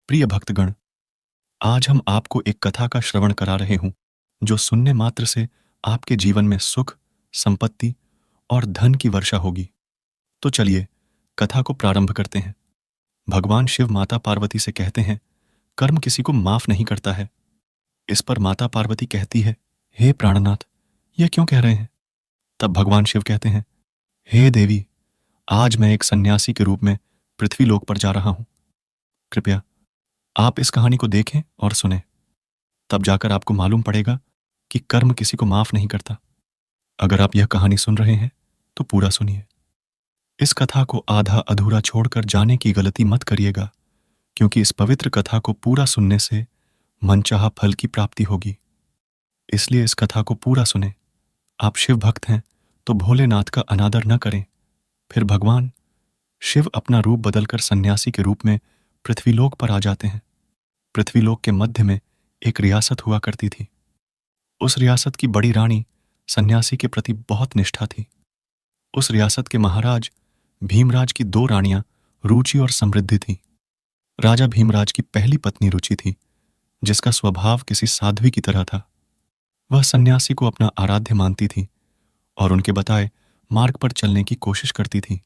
प्रिय भक्तगण, आज हम आपको एक कथा का श्रवण करा रहे हूं जो सुनने मात्र से आपके जीवन में सुख, संपत्ति और धन की वर्षा होगी। तो चलिए कथा को प्रारंभ करते हैं। भगवान शिव माता पार्वती से कहते हैं, कर्म किसी को माफ नहीं करता है। इस पर माता पार्वती कहती है, हे प्राणनाथ, यह क्यों कह रहे हैं? तब भगवान शिव कहते हैं, हे देवी, आज मैं एक सन्यासी के रूप में पृथ्वी लोक पर जा रहा हूं। कृपया आप इस कहानी को देखें और सुनें। तब जाकर आपको मालूम पड़ेगा कि कर्म किसी को माफ नहीं करता। अगर आप यह कहानी सुन रहे हैं तो पूरा सुनिए। इस कथा को आधा अधूरा छोड़कर जाने की गलती मत करिएगा, क्योंकि इस पवित्र कथा को पूरा सुनने से मनचाहा फल की प्राप्ति होगी। इसलिए इस कथा को पूरा सुने। आप शिव भक्त हैं तो भोलेनाथ का अनादर न करें। फिर भगवान शिव अपना रूप बदलकर सन्यासी के रूप में पृथ्वीलोक पर आ जाते हैं। पृथ्वीलोक के मध्य में एक रियासत हुआ करती थी। उस रियासत की बड़ी रानी सन्यासी के प्रति बहुत निष्ठा थी। उस रियासत के महाराज भीमराज की दो रानियां रुचि और समृद्धि थीं। राजा भीमराज की पहली पत्नी रुचि थी, जिसका स्वभाव किसी साध्वी की तरह था। वह सन्यासी को अपना आराध्य मानती थी और उनके बताए मार्ग पर चलने की कोशिश करती थी।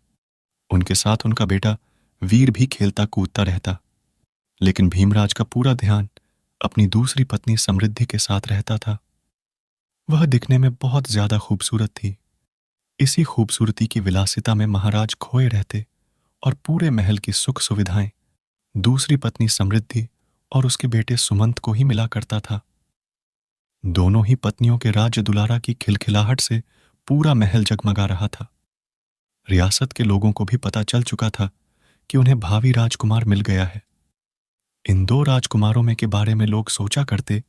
उनके साथ उनका बेटा वीर भी खेलता कूदता रहता, लेकिन भीमराज का पूरा ध्यान अपनी दूसरी पत्नी समृद्धि के साथ रहता था। वह दिखने में बहुत ज्यादा खूबसूरत थी। इसी खूबसूरती की विलासिता में महाराज खोए रहते और पूरे महल की सुख सुविधाएं दूसरी पत्नी समृद्धि और उसके बेटे सुमंत को ही मिला करता था। दोनों ही पत्नियों के राज्य दुलारा की खिलखिलाहट से पूरा महल जगमगा रहा था। रियासत के लोगों को भी पता चल चुका था कि उन्हें भावी राजकुमार मिल गया है। इन दो राजकुमारों में के बारे में लोग सोचा करते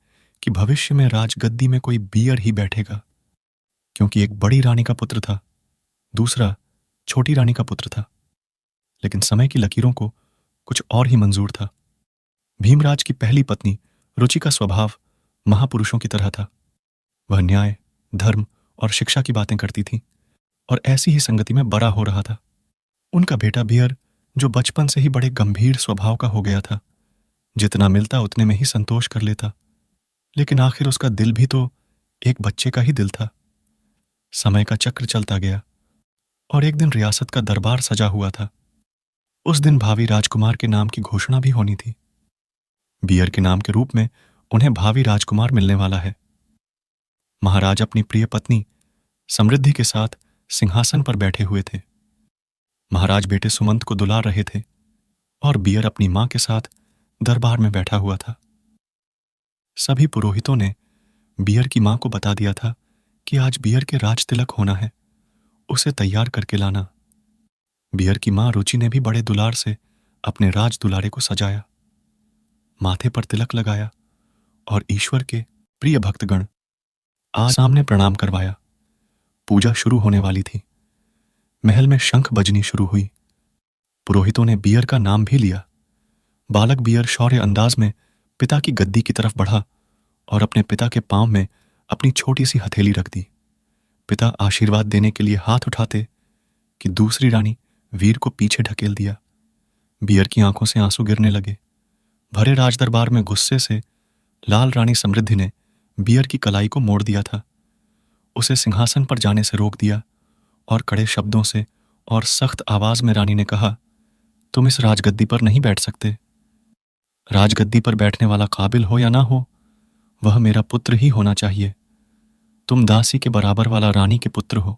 कि भविष्य में राजगद्दी में कोई बियर ही बैठेगा, क्योंकि एक बड़ी रानी का पुत्र था, दूसरा छोटी रानी का पुत्र था। लेकिन समय की लकीरों को कुछ और ही मंजूर था। भीमराज की पहली पत्नी रुचि का स्वभाव महापुरुषों की तरह था। वह न्याय, धर्म और शिक्षा की बातें करती थी और ऐसी ही संगति में बड़ा हो रहा था। उनका बेटा बियर, जो बचपन से ही बड़े गंभीर स्वभाव का हो गया था, जितना मिलता उतने में ही संतोष कर लेता, लेकिन आखिर उसका दिल भी तो एक बच्चे का ही दिल था। समय का चक्र चलता गया और एक दिन रियासत का दरबार सजा हुआ था। उस दिन भावी राजकुमार के नाम की घोषणा भी होनी थी। बियर के नाम के रूप में उन्हें भावी राजकुमार मिलने वाला है। महाराज अपनी प्रिय पत्नी समृद्धि के साथ सिंहासन पर बैठे हुए थे। महाराज बेटे सुमंत को दुलार रहे थे और बियर अपनी मां के साथ दरबार में बैठा हुआ था। सभी पुरोहितों ने बियर की मां को बता दिया था कि आज बियर के राज तिलक होना है, उसे तैयार करके लाना। बियर की मां रुचि ने भी बड़े दुलार से अपने राज दुलारे को सजाया, माथे पर तिलक लगाया और ईश्वर के प्रिय भक्तगण आज सामने प्रणाम करवाया। पूजा शुरू होने वाली थी। महल में शंख बजनी शुरू हुई। पुरोहितों ने बियर का नाम भी लिया। बालक बियर शौर्य अंदाज में पिता की गद्दी की तरफ बढ़ा और अपने पिता के पांव में अपनी छोटी सी हथेली रख दी। पिता आशीर्वाद देने के लिए हाथ उठाते कि दूसरी रानी वीर को पीछे ढकेल दिया। बियर की आंखों से आंसू गिरने लगे। भरे राजदरबार में गुस्से से लाल रानी समृद्धि ने बियर की कलाई को मोड़ दिया था। उसे सिंहासन पर जाने से रोक दिया और कड़े शब्दों से और सख्त आवाज में रानी ने कहा, तुम इस राजगद्दी पर नहीं बैठ सकते। राजगद्दी पर बैठने वाला काबिल हो या ना हो, वह मेरा पुत्र ही होना चाहिए। तुम दासी के बराबर वाला रानी के पुत्र हो।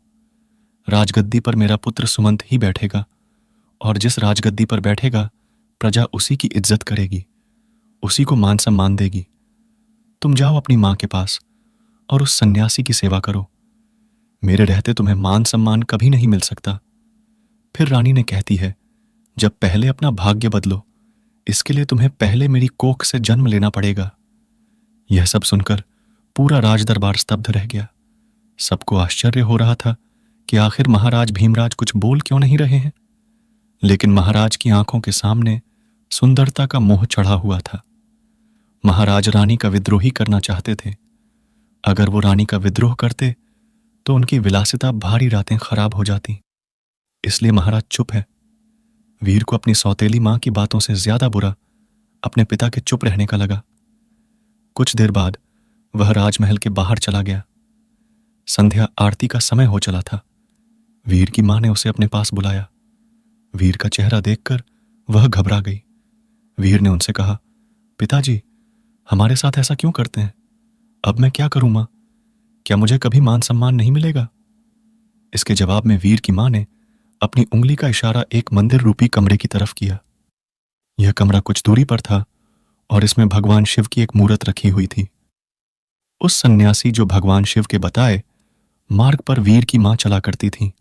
राजगद्दी पर मेरा पुत्र सुमंत ही बैठेगा और जिस राजगद्दी पर बैठेगा प्रजा उसी की इज्जत करेगी, उसी को मान सम्मान देगी। तुम जाओ अपनी मां के पास और उस सन्यासी की सेवा करो। मेरे रहते तुम्हें मान सम्मान कभी नहीं मिल सकता। फिर रानी ने कहती है, जब पहले अपना भाग्य बदलो, इसके लिए तुम्हें पहले मेरी कोख से जन्म लेना पड़ेगा। यह सब सुनकर पूरा राजदरबार स्तब्ध रह गया। सबको आश्चर्य हो रहा था कि आखिर महाराज भीमराज कुछ बोल क्यों नहीं रहे हैं। लेकिन महाराज की आंखों के सामने सुंदरता का मोह चढ़ा हुआ था। महाराज रानी का विद्रोही करना चाहते थे। अगर वो रानी का विद्रोह करते तो उनकी विलासिता भारी रातें खराब हो जाती। इसलिए महाराज चुप है। वीर को अपनी सौतेली मां की बातों से ज्यादा बुरा अपने पिता के चुप रहने का लगा। कुछ देर बाद वह राजमहल के बाहर चला गया। संध्या आरती का समय हो चला था। वीर की मां ने उसे अपने पास बुलाया। वीर का चेहरा देखकर वह घबरा गई। वीर ने उनसे कहा, पिताजी, हमारे साथ ऐसा क्यों करते हैं? अब मैं क्या करूं मां? क्या मुझे कभी मान सम्मान नहीं मिलेगा? इसके जवाब में वीर की मां ने अपनी उंगली का इशारा एक मंदिर रूपी कमरे की तरफ किया। यह कमरा कुछ दूरी पर था और इसमें भगवान शिव की एक मूर्त रखी हुई थी। उस सन्यासी जो भगवान शिव के बताए मार्ग पर वीर की मां चला करती थी।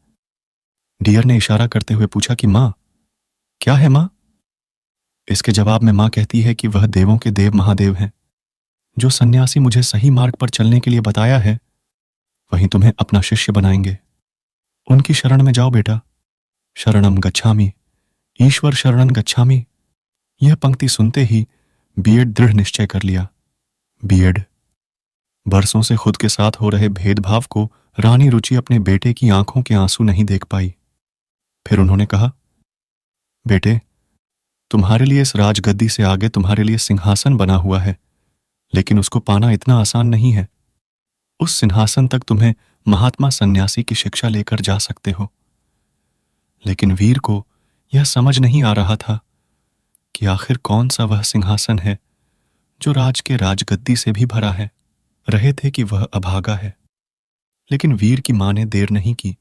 डियर ने इशारा करते हुए पूछा कि मां, क्या है मां? इसके जवाब में मां कहती है कि वह देवों के देव महादेव हैं। जो सन्यासी मुझे सही मार्ग पर चलने के लिए बताया है वहीं तुम्हें अपना शिष्य बनाएंगे। उनकी शरण में जाओ बेटा। शरणम गच्छामि, ईश्वर शरणं गच्छामि। यह पंक्ति सुनते ही बीएड दृढ़ निश्चय कर लिया। बीएड। बरसों से खुद के साथ हो रहे भेदभाव को रानी रुचि अपने बेटे की आंखों के आंसू नहीं देख पाई। फिर उन्होंने कहा, बेटे, तुम्हारे लिए इस राजगद्दी से आगे तुम्हारे लिए सिंहासन बना हुआ है, लेकिन उसको पाना इतना आसान नहीं है। उस सिंहासन तक तुम्हें महात्मा सन्यासी की शिक्षा लेकर जा सकते हो। लेकिन वीर को यह समझ नहीं आ रहा था कि आखिर कौन सा वह सिंहासन है जो राज के राजगद्दी से भी भरा है। रहे थे कि वह अभागा है। लेकिन वीर की मां ने देर नहीं की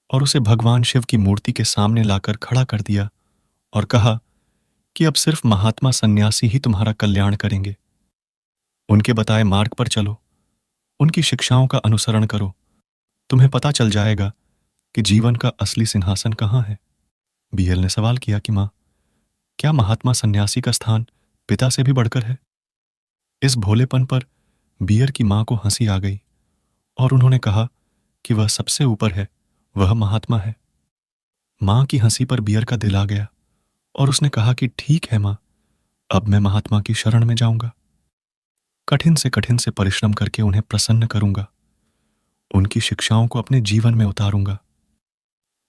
और उसे भगवान शिव की मूर्ति के सामने लाकर खड़ा कर दिया और कहा कि अब सिर्फ महात्मा सन्यासी ही तुम्हारा कल्याण करेंगे। उनके बताए मार्ग पर चलो, उनकी शिक्षाओं का अनुसरण करो। तुम्हें पता चल जाएगा कि जीवन का असली सिंहासन कहाँ है। बीएल ने सवाल किया कि मां, क्या महात्मा सन्यासी का स्थान पिता से भी बढ़कर है? इस भोलेपन पर बीयर की मां को हंसी आ गई और उन्होंने कहा कि वह सबसे ऊपर है, वह महात्मा है। मां की हंसी पर बीयर का दिल आ गया और उसने कहा कि ठीक है मां, अब मैं महात्मा की शरण में जाऊंगा। कठिन से परिश्रम करके उन्हें प्रसन्न करूंगा। उनकी शिक्षाओं को अपने जीवन में उतारूंगा।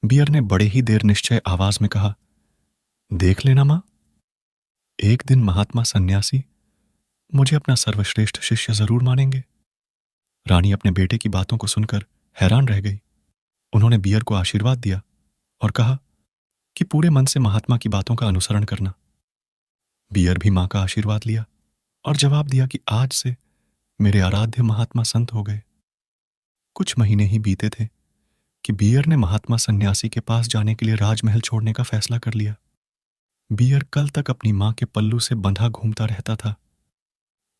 बीयर ने बड़े ही देर निश्चय आवाज में कहा, देख लेना मां, एक दिन महात्मा सन्यासी मुझे अपना सर्वश्रेष्ठ शिष्य जरूर मानेंगे। रानी अपने बेटे की बातों को सुनकर हैरान रह गई। उन्होंने बीयर को आशीर्वाद दिया और कहा कि पूरे मन से महात्मा की बातों का अनुसरण करना। बीयर भी मां का आशीर्वाद लिया और जवाब दिया कि आज से मेरे आराध्य महात्मा संत हो गए। कुछ महीने ही बीते थे कि बीयर ने महात्मा सन्यासी के पास जाने के लिए राजमहल छोड़ने का फैसला कर लिया। बीयर कल तक अपनी मां के पल्लू से बंधा घूमता रहता था।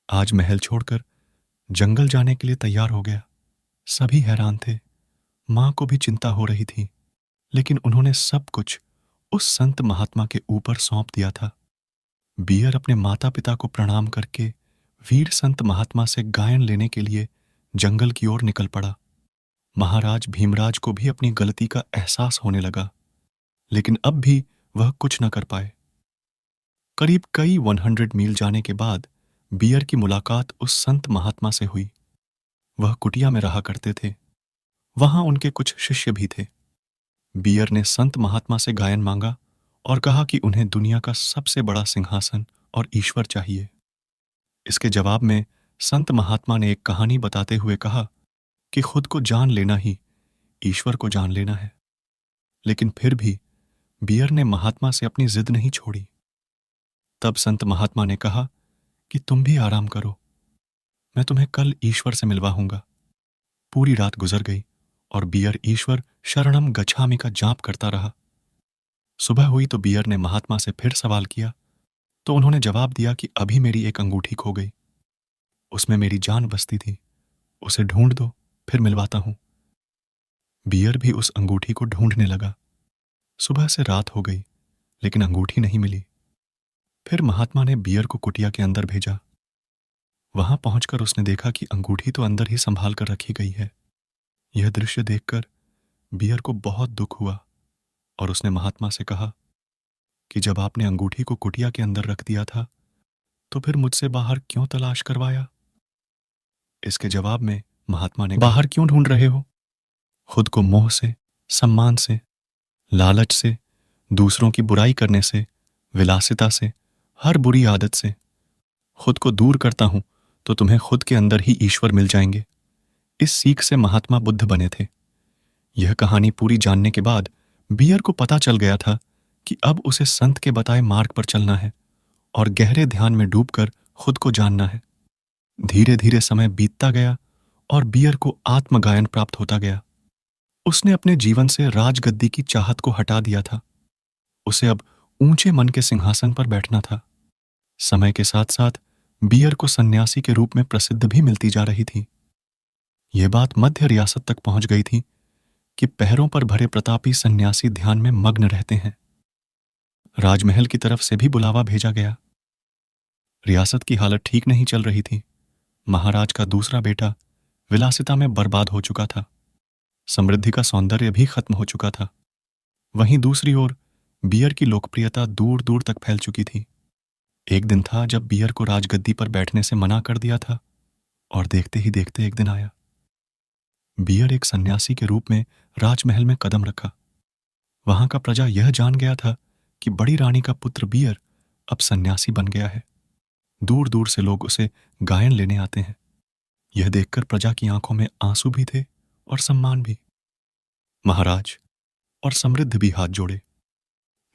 आज महल छोड़कर जंगल जाने के लिए तैयार हो गया। सभी हैरान थे। मां को भी चिंता हो रही थी, लेकिन उन्होंने सब कुछ उस संत महात्मा के ऊपर सौंप दिया था। बीयर अपने माता पिता को प्रणाम करके वीर संत महात्मा से गायन लेने के लिए जंगल की ओर निकल पड़ा। महाराज भीमराज को भी अपनी गलती का एहसास होने लगा, लेकिन अब भी वह कुछ न कर पाए। करीब कई 100 मील जाने के बाद बीयर की मुलाकात उस संत महात्मा से हुई। वह कुटिया में रहा करते थे। वहां उनके कुछ शिष्य भी थे। बीयर ने संत महात्मा से गायन मांगा और कहा कि उन्हें दुनिया का सबसे बड़ा सिंहासन और ईश्वर चाहिए। इसके जवाब में संत महात्मा ने एक कहानी बताते हुए कहा कि खुद को जान लेना ही ईश्वर को जान लेना है। लेकिन फिर भी बीयर ने महात्मा से अपनी जिद नहीं छोड़ी। तब संत महात्मा ने कहा कि तुम भी आराम करो, मैं तुम्हें कल ईश्वर से मिलवाऊंगा। पूरी रात गुजर गई और बीयर ईश्वर शरणम गच्छामि का जाप करता रहा। सुबह हुई तो बीयर ने महात्मा से फिर सवाल किया तो उन्होंने जवाब दिया कि अभी मेरी एक अंगूठी खो गई। उसमें मेरी जान बसती थी, उसे ढूंढ दो, फिर मिलवाता हूं। बीयर भी उस अंगूठी को ढूंढने लगा। सुबह से रात हो गई, लेकिन अंगूठी नहीं मिली। फिर महात्मा ने बीयर को कुटिया के अंदर भेजा। वहां पहुंचकर उसने देखा कि अंगूठी तो अंदर ही संभाल कर रखी गई है। यह दृश्य देखकर बीयर को बहुत दुख हुआ और उसने महात्मा से कहा कि जब आपने अंगूठी को कुटिया के अंदर रख दिया था तो फिर मुझसे बाहर क्यों तलाश करवाया? इसके जवाब में महात्मा ने बाहर क्यों ढूंढ रहे हो? खुद को मोह से, सम्मान से, लालच से, दूसरों की बुराई करने से, विलासिता से हर बुरी आदत से खुद को दूर करता हूं तो तुम्हें खुद के अंदर ही ईश्वर मिल जाएंगे। इस सीख से महात्मा बुद्ध बने थे। यह कहानी पूरी जानने के बाद बियर को पता चल गया था कि अब उसे संत के बताए मार्ग पर चलना है और गहरे ध्यान में डूबकर खुद को जानना है। धीरे धीरे समय बीतता गया और बियर को आत्मगायन प्राप्त होता गया। उसने अपने जीवन से राजगद्दी की चाहत को हटा दिया था। उसे अब ऊंचे मन के सिंहासन पर बैठना था। समय के साथ साथ बियर को सन्यासी के रूप में प्रसिद्ध भी मिलती जा रही थी। यह बात मध्य रियासत तक पहुंच गई थी कि पहरों पर भरे प्रतापी सन्यासी ध्यान में मग्न रहते हैं। राजमहल की तरफ से भी बुलावा भेजा गया। रियासत की हालत ठीक नहीं चल रही थी। महाराज का दूसरा बेटा विलासिता में बर्बाद हो चुका था। समृद्धि का सौंदर्य भी खत्म हो चुका था। वहीं दूसरी ओर बियर की लोकप्रियता दूर दूर तक फैल चुकी थी। एक दिन था जब बियर को राजगद्दी पर बैठने से मना कर दिया था और देखते ही देखते एक दिन आया। बियर एक सन्यासी के रूप में राजमहल में कदम रखा। वहां का प्रजा यह जान गया था कि बड़ी रानी का पुत्र बियर अब सन्यासी बन गया है। दूर दूर से लोग उसे गायन लेने आते हैं। यह देखकर प्रजा की आंखों में आंसू भी थे और सम्मान भी। महाराज और समृद्ध भी हाथ जोड़े,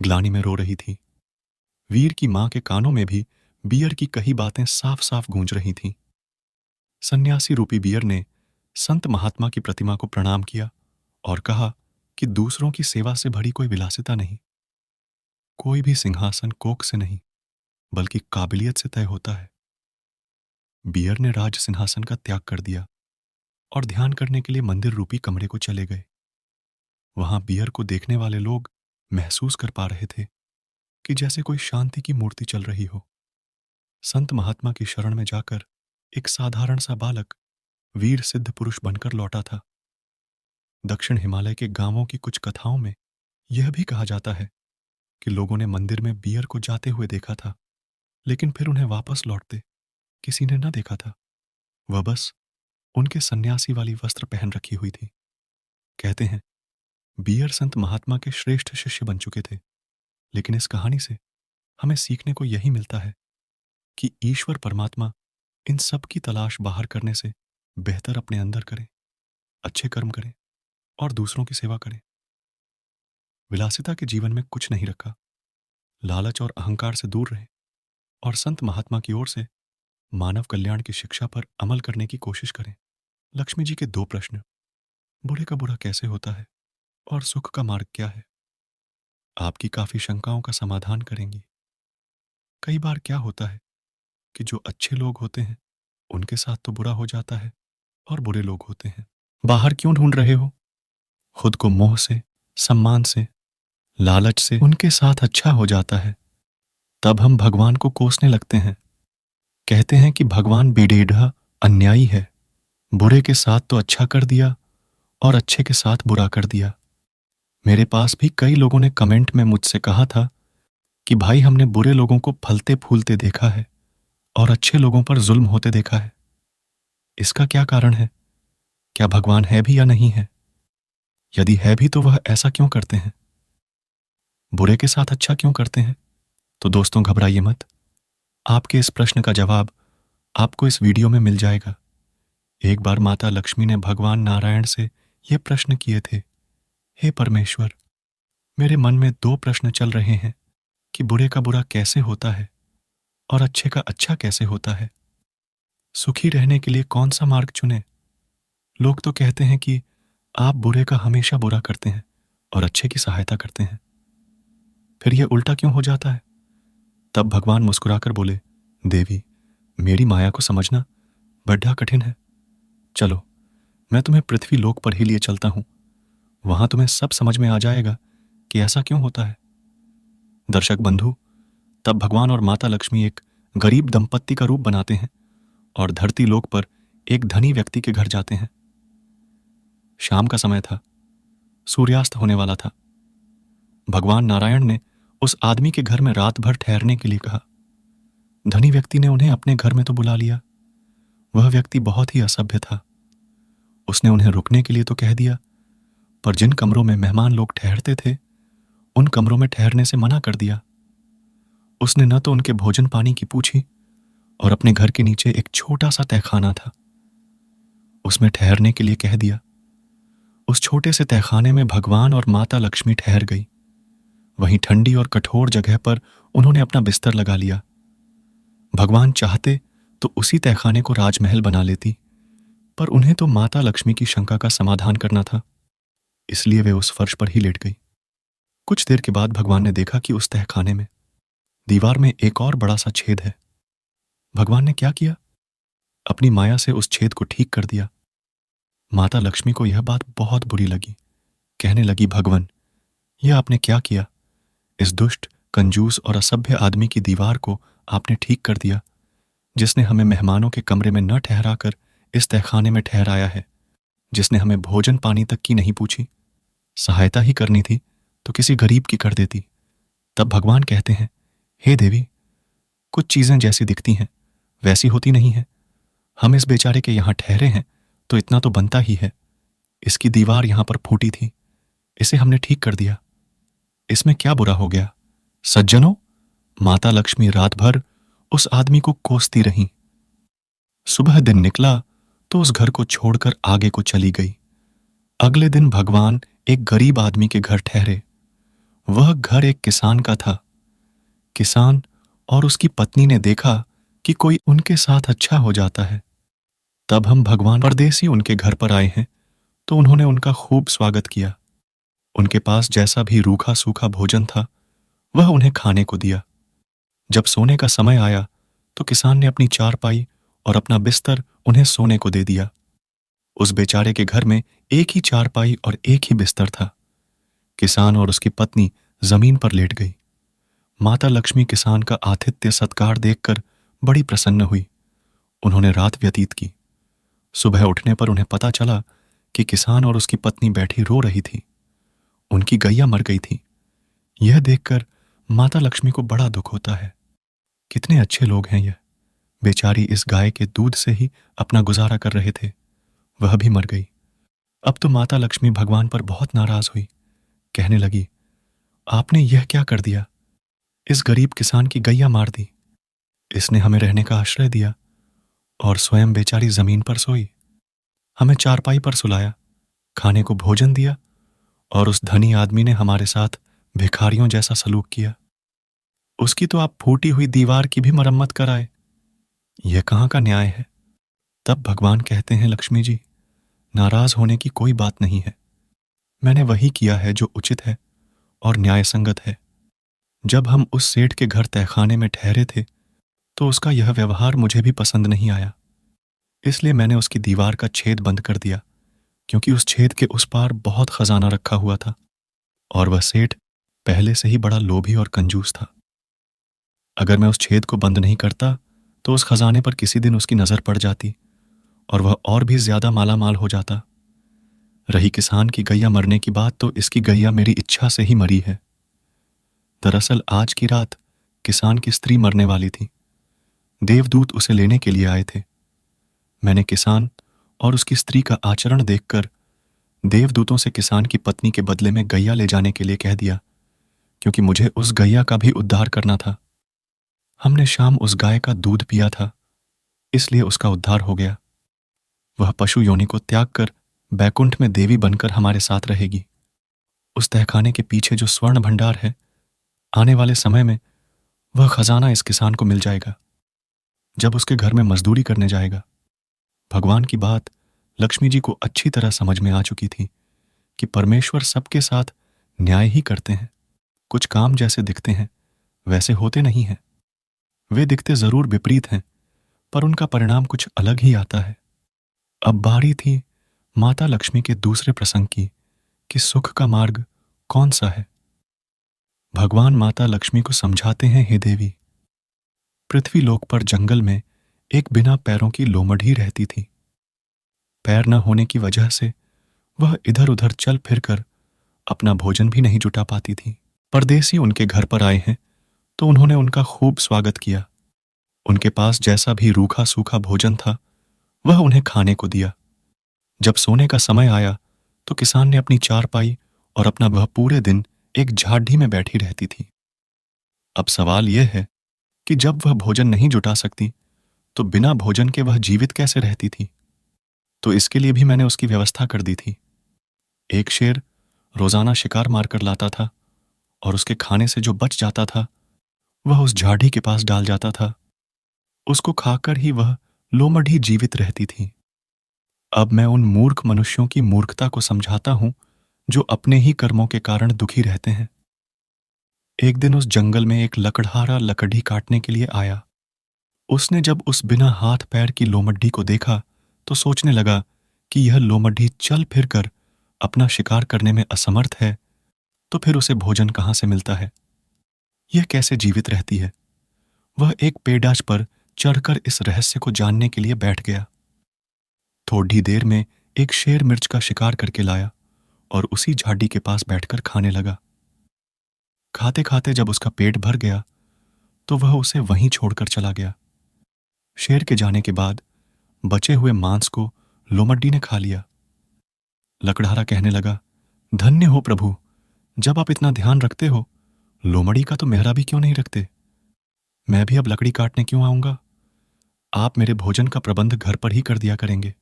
ग्लानि में रो रही थी। वीर की मां के कानों में भी बियर की कही बातें साफ साफ गूंज रही थीं। सन्यासी रूपी बियर ने संत महात्मा की प्रतिमा को प्रणाम किया और कहा कि दूसरों की सेवा से भरी कोई विलासिता नहीं। कोई भी सिंहासन कोख से नहीं बल्कि काबिलियत से तय होता है। बियर ने राज सिंहासन का त्याग कर दिया और ध्यान करने के लिए मंदिर रूपी कमरे को चले गए। वहां बियर को देखने वाले लोग महसूस कर पा रहे थे कि जैसे कोई शांति की मूर्ति चल रही हो। संत महात्मा की शरण में जाकर एक साधारण सा बालक वीर सिद्ध पुरुष बनकर लौटा था। दक्षिण हिमालय के गांवों की कुछ कथाओं में यह भी कहा जाता है कि लोगों ने मंदिर में बियर को जाते हुए देखा था, लेकिन फिर उन्हें वापस लौटते किसी ने न देखा था। वह बस उनके सन्यासी वाली वस्त्र पहन रखी हुई थी। कहते हैं बियर संत महात्मा के श्रेष्ठ शिष्य बन चुके थे। लेकिन इस कहानी से हमें सीखने को यही मिलता है कि ईश्वर परमात्मा इन सब की तलाश बाहर करने से बेहतर अपने अंदर करें, अच्छे कर्म करें और दूसरों की सेवा करें। विलासिता के जीवन में कुछ नहीं रखा। लालच और अहंकार से दूर रहें और संत महात्मा की ओर से मानव कल्याण की शिक्षा पर अमल करने की कोशिश करें। लक्ष्मी जी के 2 प्रश्न, बुरे का बुरा कैसे होता है और सुख का मार्ग क्या है, आपकी काफी शंकाओं का समाधान करेंगी। कई बार क्या होता है कि जो अच्छे लोग होते हैं उनके साथ तो बुरा हो जाता है और बुरे लोग होते हैं। बाहर क्यों ढूंढ रहे हो? खुद को मोह से, सम्मान से, लालच से उनके साथ अच्छा हो जाता है। तब हम भगवान को कोसने लगते हैं। कहते हैं कि भगवान बेडेढ़ा अन्यायी है। बुरे के साथ तो अच्छा कर दिया और अच्छे के साथ बुरा कर दिया। मेरे पास भी कई लोगों ने कमेंट में मुझसे कहा था कि भाई हमने बुरे लोगों को फलते फूलते देखा है और अच्छे लोगों पर जुल्म होते देखा है। इसका क्या कारण है? क्या भगवान है भी या नहीं है? यदि है भी तो वह ऐसा क्यों करते हैं? बुरे के साथ अच्छा क्यों करते हैं? तो दोस्तों घबराइए मत। आपके इस प्रश्न का जवाब आपको इस वीडियो में मिल जाएगा। एक बार माता लक्ष्मी ने भगवान नारायण से ये प्रश्न किए थे, हे परमेश्वर, मेरे मन में 2 प्रश्न चल रहे हैं कि बुरे का बुरा कैसे होता है और अच्छे का अच्छा कैसे होता है। सुखी रहने के लिए कौन सा मार्ग चुने? लोग तो कहते हैं कि आप बुरे का हमेशा बुरा करते हैं और अच्छे की सहायता करते हैं। फिर यह उल्टा क्यों हो जाता है? तब भगवान मुस्कुराकर बोले, देवी, मेरी माया को समझना बड़ा कठिन है। चलो, मैं तुम्हें पृथ्वी लोक पर ही लिए चलता हूं। वहां तुम्हें सब समझ में आ जाएगा कि ऐसा क्यों होता है। दर्शक बंधु, तब भगवान और माता लक्ष्मी एक गरीब दंपत्ति का रूप बनाते हैं और धरती लोक पर एक धनी व्यक्ति के घर जाते हैं। शाम का समय था, सूर्यास्त होने वाला था। भगवान नारायण ने उस आदमी के घर में रात भर ठहरने के लिए कहा। धनी व्यक्ति ने उन्हें अपने घर में तो बुला लिया। वह व्यक्ति बहुत ही असभ्य था। उसने उन्हें रुकने के लिए तो कह दिया, पर जिन कमरों में मेहमान लोग ठहरते थे उन कमरों में ठहरने से मना कर दिया। उसने न तो उनके भोजन पानी की पूछी और अपने घर के नीचे एक छोटा सा तहखाना था, उसमें ठहरने के लिए कह दिया। उस छोटे से तहखाने में भगवान और माता लक्ष्मी ठहर गई। वहीं ठंडी और कठोर जगह पर उन्होंने अपना बिस्तर लगा लिया। भगवान चाहते तो उसी तहखाने को राजमहल बना लेती, पर उन्हें तो माता लक्ष्मी की शंका का समाधान करना था, इसलिए वे उस फर्श पर ही लेट गई। कुछ देर के बाद भगवान ने देखा कि उस तहखाने में दीवार में एक और बड़ा सा छेद है। भगवान ने क्या किया? अपनी माया से उस छेद को ठीक कर दिया। माता लक्ष्मी को यह बात बहुत बुरी लगी। कहने लगी, भगवान, यह आपने क्या किया? इस दुष्ट, कंजूस और असभ्य आदमी की दीवार को आपने ठीक कर दिया, जिसने हमें मेहमानों के कमरे में न ठहराकर इस तहखाने में ठहराया है, जिसने हमें भोजन पानी तक की नहीं पूछी। सहायता ही करनी थी तो किसी गरीब की कर देती। तब भगवान कहते हैं, हे देवी, कुछ चीजें जैसी दिखती हैं वैसी होती नहीं है। हम इस बेचारे के यहां ठहरे हैं तो इतना तो बनता ही है। इसकी दीवार यहां पर फूटी थी, इसे हमने ठीक कर दिया। इसमें क्या बुरा हो गया? सज्जनों, माता लक्ष्मी रात भर उस आदमी को कोसती रहीं। सुबह दिन निकला तो उस घर को छोड़कर आगे को चली गई। अगले दिन भगवान एक गरीब आदमी के घर ठहरे। वह घर एक किसान का था। किसान और उसकी पत्नी ने देखा कि कोई उनके साथ अच्छा हो जाता है। तब हम भगवान परदेसी उनके घर पर आए हैं तो उन्होंने उनका खूब स्वागत किया। उनके पास जैसा भी रूखा सूखा भोजन था वह उन्हें खाने को दिया। जब सोने का समय आया तो किसान ने अपनी चारपाई और अपना बिस्तर उन्हें सोने को दे दिया। उस बेचारे के घर में एक ही चारपाई और एक ही बिस्तर था। किसान और उसकी पत्नी जमीन पर लेट गई। माता लक्ष्मी किसान का आतिथ्य सत्कार देखकर बड़ी प्रसन्न हुई। उन्होंने रात व्यतीत की। सुबह उठने पर उन्हें पता चला कि किसान और उसकी पत्नी बैठी रो रही थी। उनकी गैया मर गई थी। यह देखकर माता लक्ष्मी को बड़ा दुख होता है। कितने अच्छे लोग हैं यह। बेचारी इस गाय के दूध से ही अपना गुजारा कर रहे थे, वह भी मर गई। अब तो माता लक्ष्मी भगवान पर बहुत नाराज हुई। कहने लगी, आपने यह क्या कर दिया? इस गरीब किसान की गैया मार दी। इसने हमें रहने का आश्रय दिया और स्वयं बेचारी जमीन पर सोई। हमें चारपाई पर सुलाया, खाने को भोजन दिया और उस धनी आदमी ने हमारे साथ भिखारियों जैसा सलूक किया। उसकी तो आप फूटी हुई दीवार की भी मरम्मत कराए। यह कहाँ का न्याय है? तब भगवान कहते हैं, लक्ष्मी जी, नाराज होने की कोई बात नहीं है। मैंने वही किया है जो उचित है और न्याय संगत है। जब हम उस सेठ के घर तहखाने में ठहरे थे तो उसका यह व्यवहार मुझे भी पसंद नहीं आया। इसलिए मैंने उसकी दीवार का छेद बंद कर दिया, क्योंकि उस छेद के उस पार बहुत खजाना रखा हुआ था और वह सेठ पहले से ही बड़ा लोभी और कंजूस था। अगर मैं उस छेद को बंद नहीं करता तो उस खजाने पर किसी दिन उसकी नजर पड़ जाती और वह और भी ज्यादा मालामाल हो जाता। रही किसान की गैया मरने की बात, तो इसकी गैया मेरी इच्छा से ही मरी है। दरअसल आज की रात किसान की स्त्री मरने वाली थी। देवदूत उसे लेने के लिए आए थे। मैंने किसान और उसकी स्त्री का आचरण देखकर देवदूतों से किसान की पत्नी के बदले में गैया ले जाने के लिए कह दिया, क्योंकि मुझे उस गैया का भी उद्धार करना था। हमने शाम उस गाय का दूध पिया था, इसलिए उसका उद्धार हो गया। वह पशु योनि को त्याग कर बैकुंठ में देवी बनकर हमारे साथ रहेगी। उस तहखाने के पीछे जो स्वर्ण भंडार है, आने वाले समय में वह खजाना इस किसान को मिल जाएगा जब उसके घर में मजदूरी करने जाएगा। भगवान की बात लक्ष्मी जी को अच्छी तरह समझ में आ चुकी थी कि परमेश्वर सबके साथ न्याय ही करते हैं। कुछ काम जैसे दिखते हैं वैसे होते नहीं हैं। वे दिखते जरूर विपरीत हैं, पर उनका परिणाम कुछ अलग ही आता है। अब बारी थी माता लक्ष्मी के दूसरे प्रसंग की कि सुख का मार्ग कौन सा है। भगवान माता लक्ष्मी को समझाते हैं, हे देवी, पृथ्वी लोक पर जंगल में एक बिना पैरों की लोमड़ी रहती थी। पैर न होने की वजह से वह इधर उधर चल फिरकर अपना भोजन भी नहीं जुटा पाती थी। परदेसी उनके घर पर आए हैं तो उन्होंने उनका खूब स्वागत किया। उनके पास जैसा भी रूखा सूखा भोजन था वह उन्हें खाने को दिया। जब सोने का समय आया तो किसान ने अपनी चारपाई और अपना वह पूरे दिन एक झाड़ी में बैठी रहती थी। अब सवाल यह है कि जब वह भोजन नहीं जुटा सकती तो बिना भोजन के वह जीवित कैसे रहती थी। तो इसके लिए भी मैंने उसकी व्यवस्था कर दी थी। एक शेर रोजाना शिकार मारकर लाता था और उसके खाने से जो बच जाता था वह उस झाड़ी के पास डाल जाता था। उसको खाकर ही वह लोमड़ी जीवित रहती थी। अब मैं उन मूर्ख मनुष्यों की मूर्खता को समझाता हूं जो अपने ही कर्मों के कारण दुखी रहते हैं। एक दिन उस जंगल में एक लकड़हारा लकड़ी काटने के लिए आया। उसने जब उस बिना हाथ पैर की लोमड्डी को देखा तो सोचने लगा कि यह लोमड्डी चल फिर कर अपना शिकार करने में असमर्थ है, तो फिर उसे भोजन कहां से मिलता है, यह कैसे जीवित रहती है। वह एक पेड़ाज पर चढ़कर इस रहस्य को जानने के लिए बैठ गया। थोड़ी देर में एक शेर मिर्च का शिकार करके लाया और उसी झाड़ी के पास बैठकर खाने लगा। खाते खाते जब उसका पेट भर गया तो वह उसे वहीं छोड़कर चला गया। शेर के जाने के बाद बचे हुए मांस को लोमड्डी ने खा लिया। लकड़हारा कहने लगा, धन्य हो प्रभु, जब आप इतना ध्यान रखते हो, लोमड़ी का तो मेहरा भी क्यों नहीं रखते। मैं भी अब लकड़ी काटने क्यों आऊंगा। आप मेरे भोजन का प्रबंध घर पर ही कर दिया करेंगे।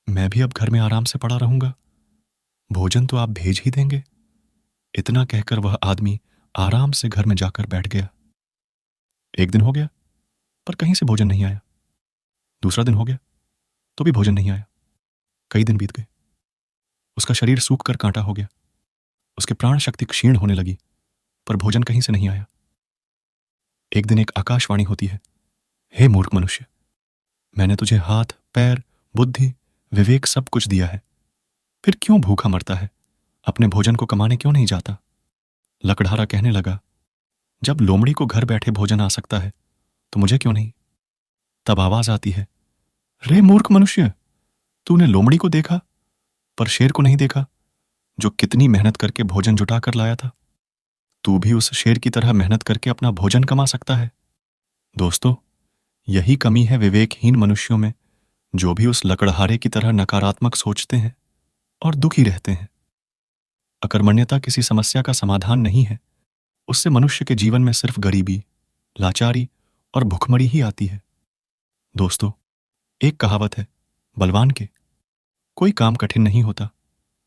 मैं भी अब घर में आराम से पड़ा रहूंगा। भोजन तो आप भेज ही देंगे। इतना कहकर वह आदमी आराम से घर में जाकर बैठ गया। एक दिन हो गया पर कहीं से भोजन नहीं आया। दूसरा दिन हो गया तो भी भोजन नहीं आया। कई दिन बीत गए। उसका शरीर सूख कर कांटा हो गया। उसके प्राण शक्ति क्षीण होने लगी, पर भोजन कहीं से नहीं आया। एक दिन एक आकाशवाणी होती है, हे मूर्ख मनुष्य, मैंने तुझे हाथ पैर बुद्धि विवेक सब कुछ दिया है, फिर क्यों भूखा मरता है, अपने भोजन को कमाने क्यों नहीं जाता। लकड़हारा कहने लगा, जब लोमड़ी को घर बैठे भोजन आ सकता है तो मुझे क्यों नहीं। तब आवाज आती है, रे मूर्ख मनुष्य, तूने लोमड़ी को देखा पर शेर को नहीं देखा, जो कितनी मेहनत करके भोजन जुटा कर लाया था। तू भी उस शेर की तरह मेहनत करके अपना भोजन कमा सकता है। दोस्तों, यही कमी है विवेकहीन मनुष्यों में, जो भी उस लकड़हारे की तरह नकारात्मक सोचते हैं और दुखी रहते हैं। अकर्मण्यता किसी समस्या का समाधान नहीं है। उससे मनुष्य के जीवन में सिर्फ गरीबी, लाचारी और भुखमरी ही आती है। दोस्तों, एक कहावत है, बलवान के कोई काम कठिन नहीं होता,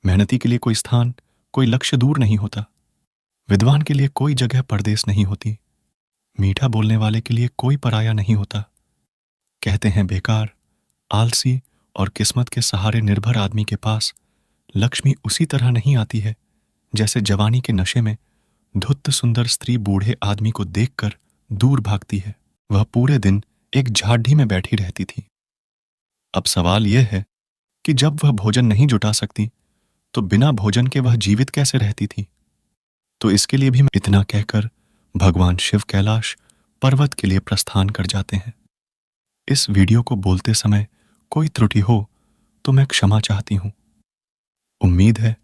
मेहनती के लिए कोई स्थान कोई लक्ष्य दूर नहीं होता, विद्वान के लिए कोई जगह परदेश नहीं होती, मीठा बोलने वाले के लिए कोई पराया नहीं होता। कहते हैं बेकार, आलसी और किस्मत के सहारे निर्भर आदमी के पास लक्ष्मी उसी तरह नहीं आती है जैसे जवानी के नशे में धुत्त सुंदर स्त्री बूढ़े आदमी को देखकर दूर भागती है। वह पूरे दिन एक झाड़ी में बैठी रहती थी। अब सवाल यह है कि जब वह भोजन नहीं जुटा सकती तो बिना भोजन के वह जीवित कैसे रहती थी। तो इसके लिए भी मैं इतना कहकर भगवान शिव कैलाश पर्वत के लिए प्रस्थान कर जाते हैं। इस वीडियो को बोलते समय कोई त्रुटि हो तो मैं क्षमा चाहती हूं। उम्मीद है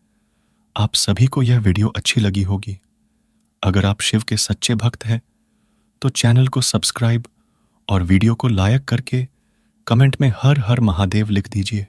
आप सभी को यह वीडियो अच्छी लगी होगी। अगर आप शिव के सच्चे भक्त हैं तो चैनल को सब्सक्राइब और वीडियो को लाइक करके कमेंट में हर हर महादेव लिख दीजिए।